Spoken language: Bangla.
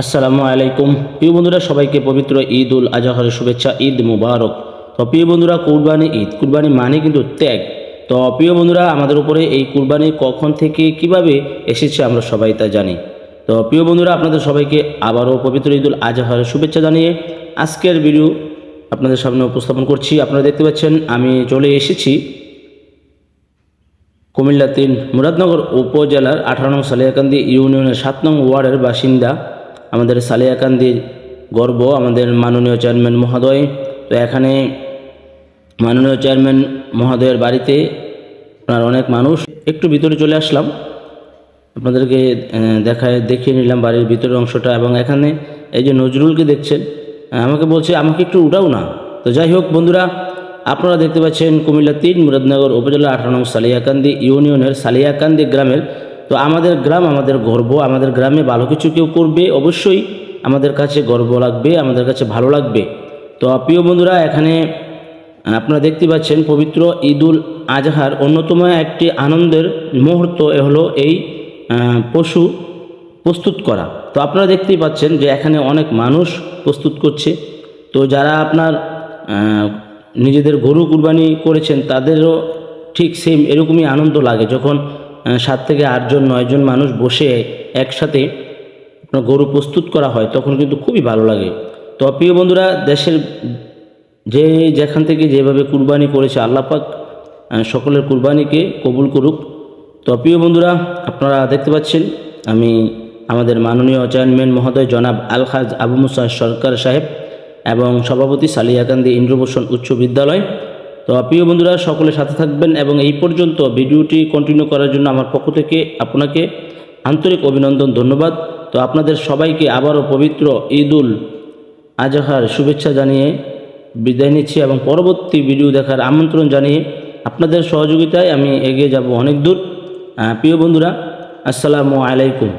আসসালামু আলাইকুম। প্রিয় বন্ধুরা, সবাইকে পবিত্র ঈদ উল আজহার শুভেচ্ছা। ঈদ মুবারক। তো প্রিয় বন্ধুরা, কুরবানি ঈদ, কুরবানি মানে কিন্তু ত্যাগ। তো প্রিয় বন্ধুরা, আমাদের উপরে এই কুরবানি কখন থেকে কিভাবে এসেছে আমরা সবাই তা জানি। তো প্রিয় বন্ধুরা, আপনাদের সবাইকে আবারও পবিত্র ঈদ উল আজহার শুভেচ্ছা জানিয়ে আজকের ভিডিও আপনাদের সামনে উপস্থাপন করছি। আপনারা দেখতে পাচ্ছেন আমি চলে এসেছি কুমিল্লা ৩ মুরাদনগর উপজেলার ১৮ নং সালিয়াকান্দি ইউনিয়নের ৭ নং ওয়ার্ডের বাসিন্দা আমাদের সালিয়াকান্দির গর্ব আমাদের মাননীয় চেয়ারম্যান মহোদয়। তো এখানে মাননীয় চেয়ারম্যান মহোদয়ের বাড়িতে আপনার অনেক মানুষ। একটু ভিতরে চলে আসলাম, আপনাদেরকে দেখিয়ে নিলাম বাড়ির ভিতরের অংশটা। এবং এখানে এই যে নজরুলকে দেখছেন, আমাকে বলছে আমাকে একটু উঠাও না। তো যাই হোক বন্ধুরা, আপনারা দেখতে পাচ্ছেন কুমিল্লা ৩ মুরাদনগর উপজেলা ১৮ নং সালিয়াকান্দি ইউনিয়নের সালিয়াকান্দি গ্রামের। তো আমাদের গ্রাম আমাদের গর্ব, আমাদের গ্রামে ভালো কিছু কেউ করবে অবশ্যই আমাদের কাছে গর্ব লাগবে, আমাদের কাছে ভালো লাগবে। তো প্রিয় বন্ধুরা, এখানে আপনারা দেখতে পাচ্ছেন পবিত্র ঈদুল আজহার অন্যতম একটি আনন্দের মুহূর্ত হলো এই পশু প্রস্তুত করা। তো আপনারা দেখতেই পাচ্ছেন যে এখানে অনেক মানুষ প্রস্তুত করছে। তো যারা আপনার নিজেদের গরু কুরবানি করেছেন তাদেরও ঠিক সেম এরকমই আনন্দ লাগে যখন ৭ থেকে ৮জন ৯জন মানুষ বসে একসাথে আপনার গরু প্রস্তুত করা হয়, তখন কিন্তু খুবই ভালো লাগে। তো প্রিয় বন্ধুরা, দেশের যেখান থেকে যেভাবে কুরবানি করেছে আল্লাহ পাক সকলের কুরবানিকে কবুল করুক। তো প্রিয় বন্ধুরা, আপনারা দেখতে পাচ্ছেন আমি আমাদের মাননীয় চেয়ারম্যান মহোদয় জনাব আলহাজ আবু মুসা সরকার সাহেব এবং সভাপতি সালিয়াকান্দি ইন্দ্রভূষণ উচ্চ বিদ্যালয়। তো প্রিয় বন্ধুরা, সকলের সাথে থাকবেন এবং এই পর্যন্ত ভিডিওটি কন্টিনিউ করার জন্য আমার পক্ষ থেকে আপনাকে আন্তরিক অভিনন্দন, ধন্যবাদ। তো আপনাদের সবাইকে আবারও পবিত্র ঈদুল আজহার শুভেচ্ছা জানিয়ে বিদায় নিচ্ছি এবং পরবর্তী ভিডিও দেখার আমন্ত্রণ জানিয়ে আপনাদের সহযোগিতায় আমি এগিয়ে যাব অনেক দূর। প্রিয় বন্ধুরা, আসসালামু আলাইকুম।